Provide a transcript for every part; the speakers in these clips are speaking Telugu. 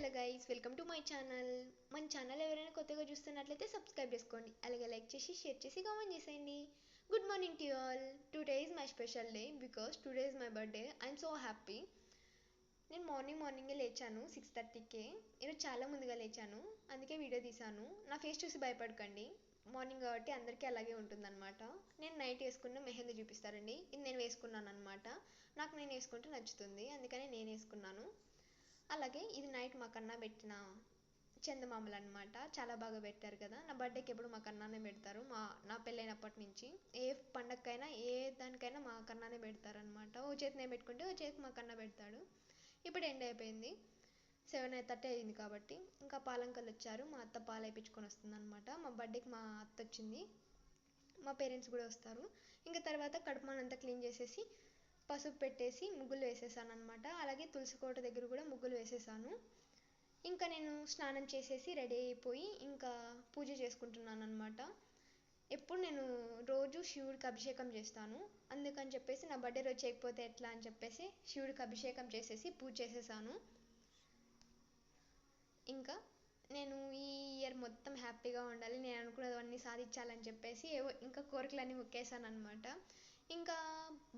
Hello guys, welcome to my channel. మన ఛానల్ ఎవరైనా కొత్తగా చూస్తున్నట్లయితే సబ్స్క్రైబ్ చేసుకోండి, అలాగే లైక్ చేసి షేర్ చేసి కామెంట్ చేసేయండి. Good morning to you all. Today is my special day because today is my birthday. I'm so happy. నేను మార్నింగే లేచాను 6:30కే. ఈరోజు చాలా ముందుగా లేచాను, అందుకే వీడియో తీశాను. నా ఫేస్ చూసి భయపడకండి, మార్నింగ్ కాబట్టి అందరికీ అలాగే ఉంటుందన్నమాట. నేను నైట్ వేసుకున్న మెహందీ చూపిస్తారండి. ఇది నేను వేసుకున్నాను అనమాట. నాకు నేను వేసుకుంటే నచ్చుతుంది, అందుకని నేను వేసుకున్నాను. అలాగే ఇది నైట్ మా కన్నా పెట్టిన చందమామలు అనమాట. చాలా బాగా పెట్టారు కదా. నా బర్త్డేకి ఎప్పుడు మా కన్నానే పెడతారు. నా పెళ్ళైనప్పటి నుంచి ఏ పండగకైనా ఏ దానికైనా మా కన్నానే పెడతారనమాట. ఓ చేతి నేను పెట్టుకుంటే ఓ చేతి మా కన్నా పెడతాడు. ఇప్పుడు ఎండ్ అయిపోయింది, 7:30 అయింది కాబట్టి ఇంకా పాలంకలు వచ్చారు. మా అత్త పాలు వేయించుకొని వస్తుంది అనమాట. మా బర్త్డేకి మా అత్త వచ్చింది, మా పేరెంట్స్ కూడా వస్తారు. ఇంకా తర్వాత కడుపుమానంతా క్లీన్ చేసేసి పసుపు పెట్టేసి ముగ్గులు వేసేసాను అనమాట. అలాగే తులసి కోట దగ్గర కూడా ముగ్గులు వేసేసాను. ఇంకా నేను స్నానం చేసేసి రెడీ అయిపోయి ఇంకా పూజ చేసుకుంటున్నాను అనమాట. ఎప్పుడు నేను రోజు శివుడికి అభిషేకం చేస్తాను, అందుకని చెప్పేసి నా బర్త్డే రోజు చేయకపోతే ఎట్లా అని చెప్పేసి శివుడికి అభిషేకం చేసేసి పూజ చేసేసాను. ఇంకా నేను ఈ ఇయర్ మొత్తం హ్యాపీగా ఉండాలి, నేను అనుకున్నవన్నీ సాధించాలని చెప్పేసి ఇంకా కోరికలన్నీ మొక్కేసాను అనమాట. ఇంకా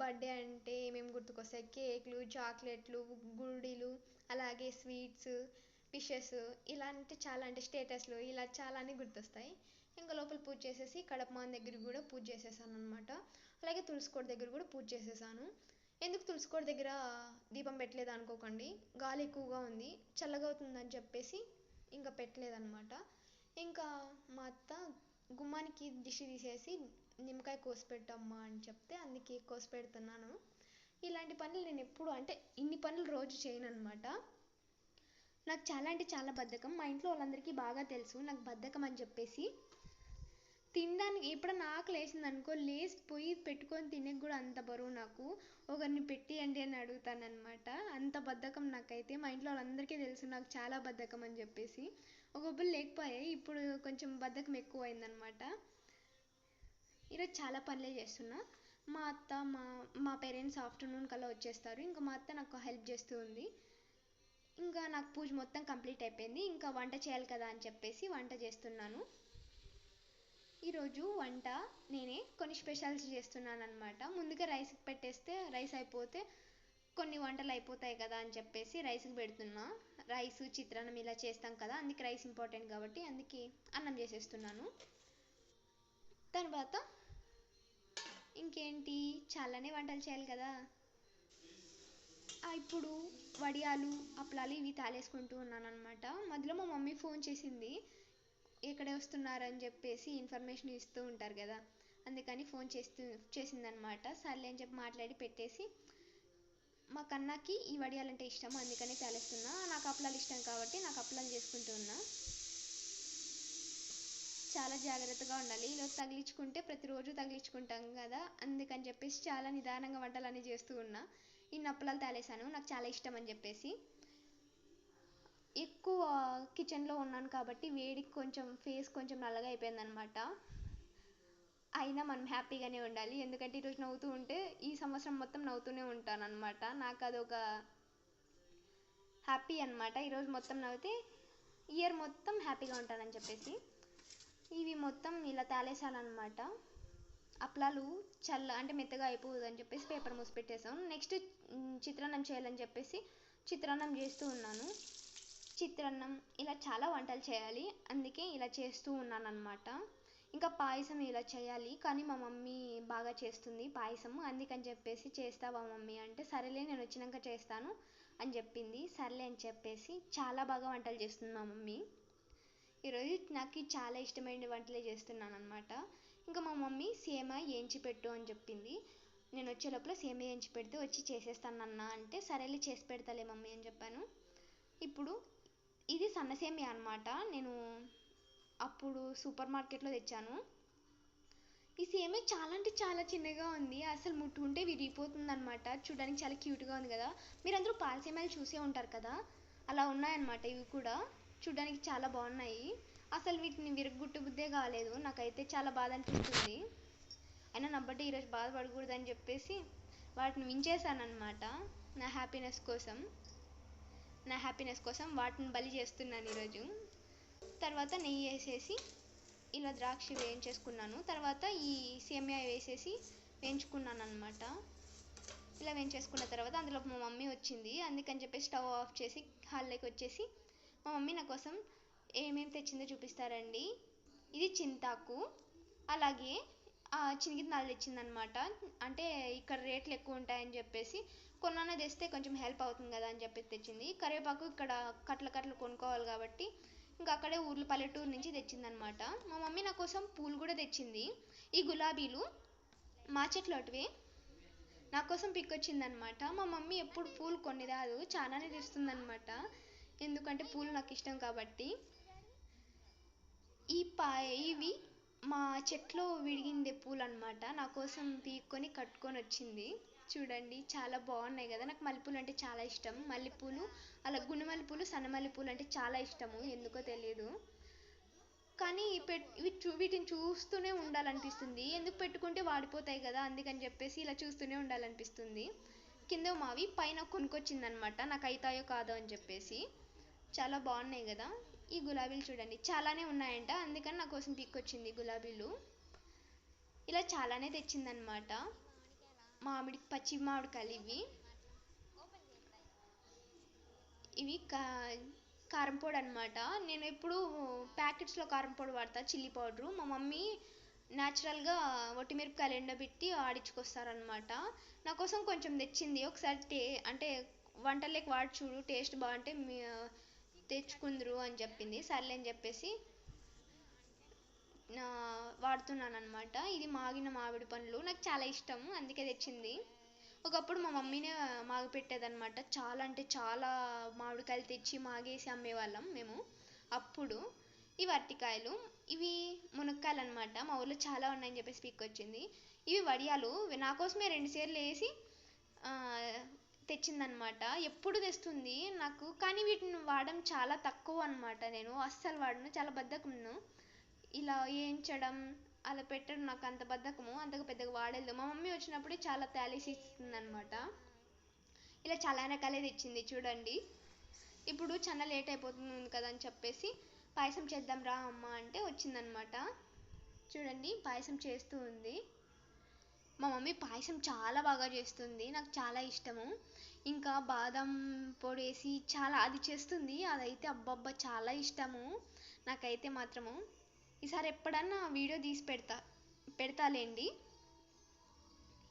బర్త్డే అంటే ఏమేమి గుర్తుకొస్తాయి? కేకులు, చాక్లెట్లు, గుడిలు, అలాగే స్వీట్స్, విషెస్, ఇలాంటి చాలా అంటే స్టేటస్లు, ఇలా చాలా అన్నీ గుర్తొస్తాయి. ఇంకా లోపల పూజ చేసేసి కడపమాన్ దగ్గర కూడా పూజ చేసేసాను అనమాట. అలాగే తులసికోట దగ్గర కూడా పూజ చేసేసాను. ఎందుకు తులసికోట దగ్గర దీపం పెట్టలేదు అనుకోకండి, గాలి ఎక్కువగా ఉంది, చల్లగా అవుతుందని చెప్పేసి ఇంకా పెట్టలేదన్నమాట. ఇంకా మా అత్త గుమ్మానికి దిష్టి తీసేసి నిమ్మకాయ కోసి పెట్టమ్మా అని చెప్తే అందుకే కోసి పెడుతున్నాను. ఇలాంటి పనులు నేను ఎప్పుడు అంటే ఇన్ని పనులు రోజు చేయను అనమాట. నాకు చాలా అంటే చాలా బద్ధకం. మా ఇంట్లో వాళ్ళందరికీ బాగా తెలుసు నాకు బద్ధకం అని చెప్పేసి. తినడానికి ఎప్పుడన్నా ఆకలి వేసింది అనుకో, లేచిపోయి పెట్టుకొని తినే కూడా అంత బరువు నాకు. ఒకరిని పెట్టియండి అని అడుగుతాను అనమాట, అంత బద్ధకం నాకైతే. మా ఇంట్లో వాళ్ళందరికీ తెలుసు నాకు చాలా బద్ధకం అని చెప్పేసి. ఒకప్పుడు లేకపోయాయి, ఇప్పుడు కొంచెం బద్ధకం ఎక్కువ అయిందనమాట. ఈరోజు చాలా పనులే చేస్తున్నా. మా అత్త మా పేరెంట్స్ ఆఫ్టర్నూన్ కల్లా వచ్చేస్తారు. ఇంకా మా అత్త నాకు హెల్ప్ చేస్తూ ఉంది. ఇంకా నాకు పూజ మొత్తం కంప్లీట్ అయిపోయింది. ఇంకా వంట చేయాలి కదా అని చెప్పేసి వంట చేస్తున్నాను. ఈరోజు వంట నేనే కొన్ని స్పెషల్స్ చేస్తున్నాను అనమాట. ముందుగా రైస్కి పెట్టేస్తే రైస్ అయిపోతే కొన్ని వంటలు అయిపోతాయి కదా అని చెప్పేసి రైస్కి పెడుతున్నా. రైస్, చిత్రాన్నం ఇలా చేస్తాం కదా, అందుకే రైస్ ఇంపార్టెంట్ కాబట్టి అందుకే అన్నం చేసేస్తున్నాను. తర్వాత ఇంకేంటి, చాలానే వంటలు చేయాలి కదా. ఇప్పుడు వడియాలు, అప్పలాలు ఇవి తాలేసుకుంటూ ఉన్నాను అనమాట. మధ్యలో మా మమ్మీ ఫోన్ చేసింది, ఎక్కడ వస్తున్నారని చెప్పేసి ఇన్ఫర్మేషన్ ఇస్తూ ఉంటారు కదా, అందుకని ఫోన్ చేసిందనమాట. సర్లే అని చెప్పి మాట్లాడి పెట్టేసి, మా కన్నాకి ఈ వడియాలంటే ఇష్టం అందుకని తాలేస్తున్నా. నాకు అప్పలాలు ఇష్టం కాబట్టి నాకు అప్పలాలు చేసుకుంటూ ఉన్నా. చాలా జాగ్రత్తగా ఉండాలి, ఈరోజు తగిలించుకుంటే ప్రతిరోజు తగిలించుకుంటాం కదా, అందుకని చెప్పేసి చాలా నిదానంగా వంటలన్నీ చేస్తూ ఉన్నా. ఇన్ని అప్పలాలు తాలేసాను, నాకు చాలా ఇష్టం అని చెప్పేసి. ఎక్కువ కిచెన్లో ఉన్నాను కాబట్టి వేడికి కొంచెం ఫేస్ కొంచెం నల్లగా అయిపోయిందనమాట. అయినా మనం హ్యాపీగానే ఉండాలి, ఎందుకంటే ఈరోజు నవ్వుతూ ఉంటే ఈ సంవత్సరం మొత్తం నవ్వుతూనే ఉంటాను అనమాట. నాకు అదొక హ్యాపీ అనమాట. ఈరోజు మొత్తం నవ్వితే ఇయర్ మొత్తం హ్యాపీగా ఉంటానని చెప్పేసి. ఇవి మొత్తం ఇలా తాలేసానమాట. అప్పలాలు అంటే మెత్తగా అయిపోదని చెప్పేసి పేపర్ మూసి పెట్టేసాం. నెక్స్ట్ చిత్రాన్నం చేయాలని చెప్పేసి చిత్రాన్నం చేస్తూ ఉన్నాను. చిత్రాన్నం ఇలా చాలా వంటలు చేయాలి, అందుకే ఇలా చేస్తూ ఉన్నాను అనమాట. ఇంకా పాయసం ఇలా చేయాలి, కానీ మా మమ్మీ బాగా చేస్తుంది పాయసం, అందుకని చెప్పేసి చేస్తావా మమ్మీ అంటే సరేలే నేను వచ్చినాక చేస్తాను అని చెప్పింది. సర్లే అని చెప్పేసి చాలా బాగా వంటలు చేస్తుంది మా మమ్మీ. ఈరోజు నాకు చాలా ఇష్టమైన వంటలే చేస్తున్నాను అనమాట. ఇంకా మా మమ్మీ సేమియా వేయించి పెట్టు అని చెప్పింది. నేను వచ్చే లోపల సేమియా వేయించి పెడితే వచ్చి చేసేస్తానన్నా అంటే సరేలే చేసి పెడతాలే మమ్మీ అని చెప్పాను. ఇప్పుడు ఇది సన్న సేమియా అనమాట, నేను అప్పుడు సూపర్ మార్కెట్లో తెచ్చాను. ఈ సేమియా చాలా అంటే చాలా చిన్నగా ఉంది, అసలు ముట్టుకుంటే విరిగిపోతుంది అనమాట. చూడడానికి చాలా క్యూట్గా ఉంది కదా. మీరందరూ పాల సేమియాలు చూసే ఉంటారు కదా, అలా ఉన్నాయన్నమాట. ఇవి కూడా చూడడానికి చాలా బాగున్నాయి. అసలు వీటిని విరగొట్టు బుద్దే కాలేదు, నాకైతే చాలా బాధ అనిపిస్తుంది. అయినా నా బర్త్డే ఈరోజు బాధపడకూడదని చెప్పేసి వాటిని వించేసాను అనమాట నా హ్యాపీనెస్ కోసం. నా హ్యాపీనెస్ కోసం వాటిని బలి చేస్తున్నాను ఈరోజు. తర్వాత నెయ్యి వేసేసి ఇలా ద్రాక్ష వేయించేసుకున్నాను. తర్వాత ఈ సేమియా వేసేసి వేయించుకున్నాను అనమాట. ఇలా వేయించేసుకున్న తర్వాత అందులో మా మమ్మీ వచ్చింది, అందుకని చెప్పేసి స్టవ్ ఆఫ్ చేసి హాల్లోకి వచ్చేసి మా మమ్మీ నా కోసం ఏమేమి తెచ్చిందో చూపిస్తారండి. ఇది చింతాకు, అలాగే చినిగిత్తనాలు తెచ్చిందనమాట. అంటే ఇక్కడ రేట్లు ఎక్కువ ఉంటాయని చెప్పేసి కొన్నానే తెస్తే కొంచెం హెల్ప్ అవుతుంది కదా అని చెప్పేసి తెచ్చింది. కరివేపాకు ఇక్కడ కట్టలు కొనుక్కోవాలి కాబట్టి ఇంకా అక్కడే ఊర్లు పల్లెటూరు నుంచి తెచ్చిందనమాట. మా మమ్మీ నా కోసం పూలు కూడా తెచ్చింది. ఈ గులాబీలు మా చెట్లు అటువే నా కోసం పిక్కొచ్చిందనమాట. మా మమ్మీ ఎప్పుడు పూలు కొన్ని రాదు, చాలానే తెస్తుందనమాట, ఎందుకంటే పూలు నాకు ఇష్టం కాబట్టి. ఇవి మా చెట్లో విడిగిందే పూలు అనమాట. నా కోసం పీక్కొని కట్టుకొని వచ్చింది. చూడండి చాలా బాగున్నాయి కదా. నాకు మల్లెపూలు అంటే చాలా ఇష్టం. మల్లెపూలు, అలా గుండుమల్లెపూలు, సన్నమల్లెపూలు అంటే చాలా ఇష్టము, ఎందుకో తెలియదు. కానీ వీటిని చూస్తూనే ఉండాలనిపిస్తుంది. ఎందుకు పెట్టుకుంటే వాడిపోతాయి కదా, అందుకని చెప్పేసి ఇలా చూస్తూనే ఉండాలనిపిస్తుంది. కింద మావి పైన కొనుక్కొచ్చిందనమాట, నాకు అవుతాయో కాదో అని చెప్పేసి. చాలా బాగున్నాయి కదా. ఈ గులాబీలు చూడండి చాలానే ఉన్నాయంట, అందుకని నా కోసం పీక్కొచ్చింది గులాబీలు. ఇలా చాలానే తెచ్చిందనమాట. పచ్చి మామిడికాయలు ఇవి కారం పొడి అనమాట. నేను ఎప్పుడు ప్యాకెట్స్లో కారం పొడి వాడతా, చిల్లీ పౌడరు. మా మమ్మీ న్యాచురల్గా ఒట్టిమిరపకాయలు ఎండబెట్టి ఆడించుకొస్తారనమాట. నా కోసం కొంచెం తెచ్చింది. ఒకసారి అంటే వంటల్లోకి వాడి చూడు, టేస్ట్ బాగుంటే తెచ్చుకుందరు అని చెప్పింది. సర్లే అని చెప్పేసి వాడుతున్నాను అనమాట. ఇది మాగిన మామిడి పండ్లు నాకు చాలా ఇష్టం, అందుకే తెచ్చింది. ఒకప్పుడు మా మమ్మీనే మాగి పెట్టేదన్నమాట. చాలా అంటే చాలా మామిడికాయలు తెచ్చి మాగేసి అమ్మేవాళ్ళం మేము అప్పుడు. ఇవి అరటికాయలు, ఇవి మునక్కాయలు అనమాట. మా ఊళ్ళో చాలా ఉన్నాయని చెప్పేసి పీక్కొచ్చింది. ఇవి వడియాలు, నా కోసమే 2 సేర్లు వేసి తెచ్చిందనమాట. ఎప్పుడు తెస్తుంది నాకు, కానీ వీటిని వాడడం చాలా తక్కువ అనమాట. నేను అస్సలు వాడను, చాలా బద్ధకమును. ఇలా వేయించడం అలా పెట్టడం నాకు అంత బద్ధకము, అంతగా పెద్దగా వాడలేదు. మా మమ్మీ వచ్చినప్పుడే చాలా తాలేసి ఇస్తుందనమాట. ఇలా చాలా రకాలే తెచ్చింది చూడండి. ఇప్పుడు చాలా లేట్ అయిపోతుంది కదా అని చెప్పేసి పాయసం చేద్దాం రా అమ్మ అంటే వచ్చిందనమాట. చూడండి పాయసం చేస్తూ ఉంది. మా మమ్మీ పాయసం చాలా బాగా చేస్తుంది, నాకు చాలా ఇష్టము. ఇంకా బాదం పొడి వేసి చాలా అది చేస్తుంది, అదైతే అబ్బబ్బా చాలా ఇష్టము నాకైతే మాత్రము. ఈసారి ఎప్పుడన్నా వీడియో తీసి పెడతాలేండి.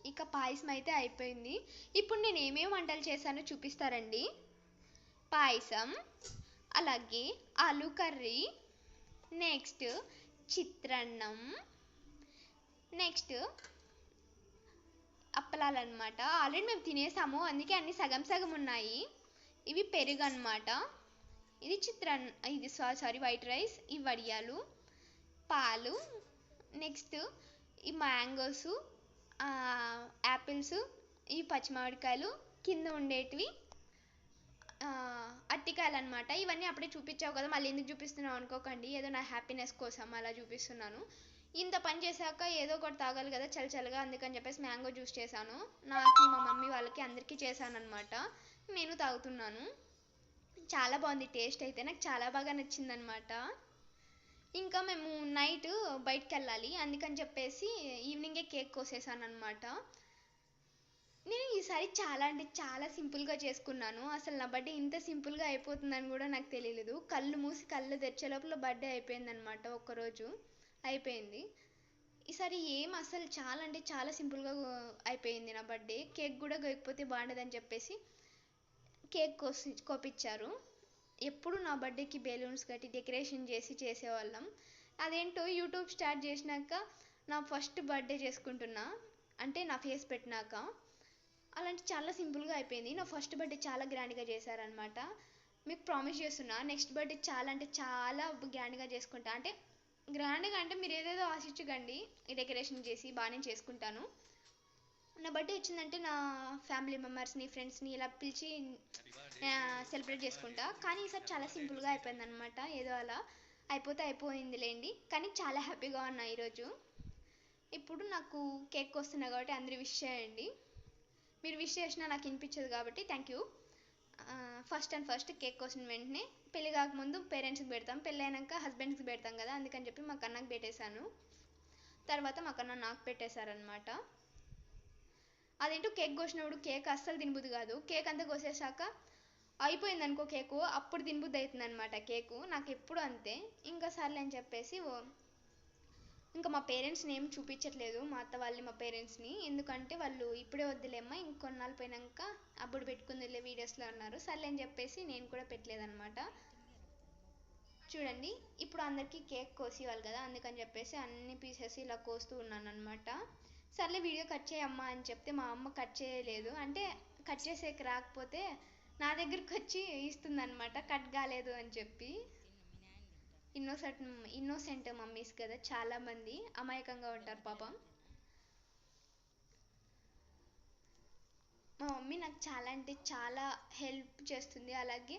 ఇక పాయసం అయితే అయిపోయింది. ఇప్పుడు నేను ఏమేమి వంటలు చేశానో చూపిస్తారండి. పాయసం, అలాగే ఆలు కర్రీ, నెక్స్ట్ చిత్రాన్నం, నెక్స్ట్ అప్పలాలు అనమాట. ఆల్రెడీ మేము తినేసాము, అందుకే అన్నీ సగం సగం ఉన్నాయి. ఇవి పెరుగు అనమాట. ఇది సారీ వైట్ రైస్, ఈ వడియాలు, పాలు, నెక్స్ట్ ఈ మ్యాంగోస్, యాపిల్స్, ఈ పచ్చిమామిడికాయలు, కింద ఉండేటివి అరటికాయలు అనమాట. ఇవన్నీ అప్పుడే చూపించావు కదా, మళ్ళీ ఎందుకు చూపిస్తున్నావు అనుకోకండి, ఏదో నా హ్యాపీనెస్ కోసం అలా చూపిస్తున్నాను. ఇంత పని చేశాక ఏదో ఒకటి తాగాలి కదా చల్లగా, అందుకని చెప్పేసి మ్యాంగో జ్యూస్ చేశాను. నాకు, మా మమ్మీ వాళ్ళకి అందరికీ చేశాను అనమాట. నేను తాగుతున్నాను. చాలా బాగుంది టేస్ట్ అయితే, నాకు చాలా బాగా నచ్చిందనమాట. ఇంకా మేము నైట్ బయటకు వెళ్ళాలి, అందుకని చెప్పేసి ఈవినింగే కేక్ కోసేసాను అనమాట. నేను ఈసారి చాలా అంటే చాలా సింపుల్గా చేసుకున్నాను. అసలు నా బర్త్డే ఇంత సింపుల్గా అయిపోతుందని కూడా నాకు తెలియలేదు. కళ్ళు మూసి కళ్ళు తెరిచే లోపల బర్త్డే అయిపోయిందనమాట, ఒక్కరోజు అయిపోయింది. ఈసారి అసలు చాలా అంటే చాలా సింపుల్గా అయిపోయింది నా బర్త్డే. కేక్ కూడా గోయకపోతే బాగుండదని చెప్పేసి కేక్ కోపించారు. ఎప్పుడు నా బర్త్డేకి బెలూన్స్ కట్టి డెకరేషన్ చేసేవాళ్ళం. అదేంటో యూట్యూబ్ స్టార్ట్ చేసినాక నా ఫస్ట్ బర్త్డే చేసుకుంటున్నా, అంటే నా ఫేస్ పెట్టినాక. అలాంటి చాలా సింపుల్గా అయిపోయింది. నా ఫస్ట్ బర్త్డే చాలా గ్రాండ్గా చేశారనమాట. మీకు ప్రామిస్ చేస్తున్నా నెక్స్ట్ బర్త్డే చాలా అంటే చాలా గ్రాండ్గా చేసుకుంటా. అంటే గ్రాండ్గా అంటే మీరు ఏదేదో ఆశించకండి, ఈ డెకరేషన్ చేసి బాగానే చేసుకుంటాను. నా బర్త్డే వచ్చిందంటే నా ఫ్యామిలీ మెంబర్స్ని, ఫ్రెండ్స్ని ఇలా పిలిచి సెలబ్రేట్ చేసుకుంటా. కానీ ఈసారి చాలా సింపుల్గా అయిపోయింది అనమాట. ఏదో అలా అయిపోయిందిలేండి, కానీ చాలా హ్యాపీగా ఉన్నా ఈరోజు. ఇప్పుడు నాకు కేక్ వస్తున్నా కాబట్టి అందరూ విష్ చేయండి. మీరు విష్ చేసినా నాకు వినిపించదు కాబట్టి థ్యాంక్ యూ. ఫస్ట్ కేక్ కోసిన వెంటనే పెళ్ళి కాకముందు పేరెంట్స్కి పెడతాం, పెళ్ళి అయినాక హస్బెండ్స్కి పెడతాం కదా, అందుకని చెప్పి మా కన్నకి పెట్టేశాను. తర్వాత మా కన్న నాకు పెట్టేశారనమాట. అదేంటో కేక్ కోసినప్పుడు కేక్ అస్సలు తినబుద్ది కాదు. కేక్ అంతా కోసేసాక అయిపోయింది అనుకో కేకు, అప్పుడు తినబుద్ది అవుతుంది అనమాట కేకు. నాకు ఎప్పుడు అంతే. ఇంకా సర్లే అని చెప్పేసి ఇంకా మా పేరెంట్స్ని ఏం చూపించట్లేదు, మా అత్త వాళ్ళని మా పేరెంట్స్ని. ఎందుకంటే వాళ్ళు ఇప్పుడే వద్దులేమ్మా ఇంకొన్నాళ్ళు పోయినాక అప్పుడు పెట్టుకుందిలే వీడియోస్లో అన్నారు. సర్లే అని చెప్పేసి నేను కూడా పెట్టలేదన్నమాట. చూడండి ఇప్పుడు అందరికీ కేక్ కోసి ఇవ్వాలి కదా, అందుకని చెప్పేసి అన్ని పీసెస్ ఇలా కోస్తూ ఉన్నాను అనమాట. సర్లే వీడియో కట్ చేయమ్మా అని చెప్తే మా అమ్మ కట్ చేయలేదు. అంటే కట్ చేసేకి రాకపోతే నా దగ్గరికి వచ్చి ఇస్తుందన్నమాట, కట్ కాలేదు అని చెప్పి. ఇన్నోసెంట్ మమ్మీస్ కదా, చాలామంది అమాయకంగా ఉంటారు పాపం. మా మమ్మీ నాకు చాలా అంటే చాలా హెల్ప్ చేస్తుంది. అలాగే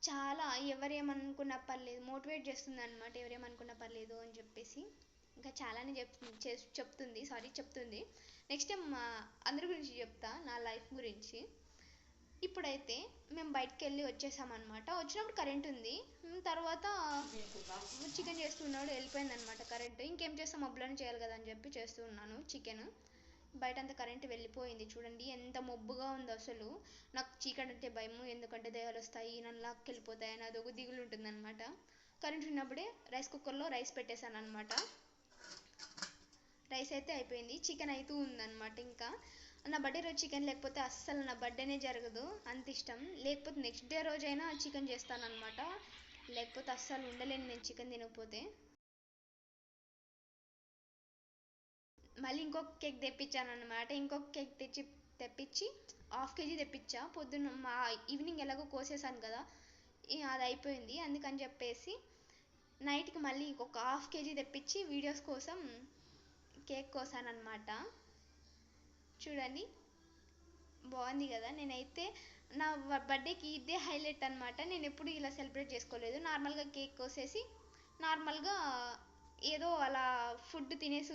చాలా ఎవరేమనుకున్నా పర్లేదు మోటివేట్ చేస్తుంది అనమాట, ఎవరేమనుకున్నా పర్లేదు అని చెప్పేసి. ఇంకా చాలానే చెప్తుంది. నెక్స్ట్ టైం అందరి గురించి చెప్తా, నా లైఫ్ గురించి. ఇప్పుడైతే మేము బయటకు వెళ్ళి వచ్చేసామన్నమాట. వచ్చినప్పుడు కరెంట్ ఉంది, తర్వాత చికెన్ చేస్తున్నాడు, వెళ్ళిపోయిందనమాట కరెంట్. ఇంకేం చేస్తాం, మబ్బులోనే చేయాలి కదా అని చెప్పి చేస్తూ ఉన్నాను చికెన్. బయట అంతా కరెంట్ వెళ్ళిపోయింది. చూడండి ఎంత మబ్బుగా ఉందో అసలు. నాకు చీకటి అంటే భయము, ఎందుకంటే దయ్యాలు వస్తాయి నన్ను లాక్కెళ్ళిపోతాయి అని అదొక దిగులు ఉంటుంది అనమాట. కరెంట్ ఉన్నప్పుడే రైస్ కుక్కర్లో రైస్ పెట్టేశాను అనమాట. రైస్ అయితే అయిపోయింది, చికెన్ అయితే ఉందన్నమాట. ఇంకా నా బర్త్డే రోజు చికెన్ లేకపోతే అస్సలు నా బర్త్డేనే జరగదు, అంత ఇష్టం. లేకపోతే నెక్స్ట్ డే రోజైనా చికెన్ చేస్తానన్నమాట, లేకపోతే అస్సలు ఉండలేను నేను చికెన్ తినకపోతే. మళ్ళీ ఇంకొక కేక్ తెప్పించాను అనమాట. ఇంకొక కేక్ తెప్పించి ½ కేజీ తెప్పించా. పొద్దున్న ఈవినింగ్ ఎలాగో కోసేసాను కదా, అది అయిపోయింది. అందుకని చెప్పేసి నైట్కి మళ్ళీ ఇంకొక ½ కేజీ తెప్పించి వీడియోస్ కోసం కేక్ కోసాను అనమాట. చూడండి బాగుంది కదా. నేనైతే నా బర్త్డేకి ఇదే హైలైట్ అనమాట. నేను ఎప్పుడు ఇలా సెలబ్రేట్ చేసుకోలేదు. నార్మల్గా కేక్ కోసేసి నార్మల్గా ఏదో అలా ఫుడ్ తినేసి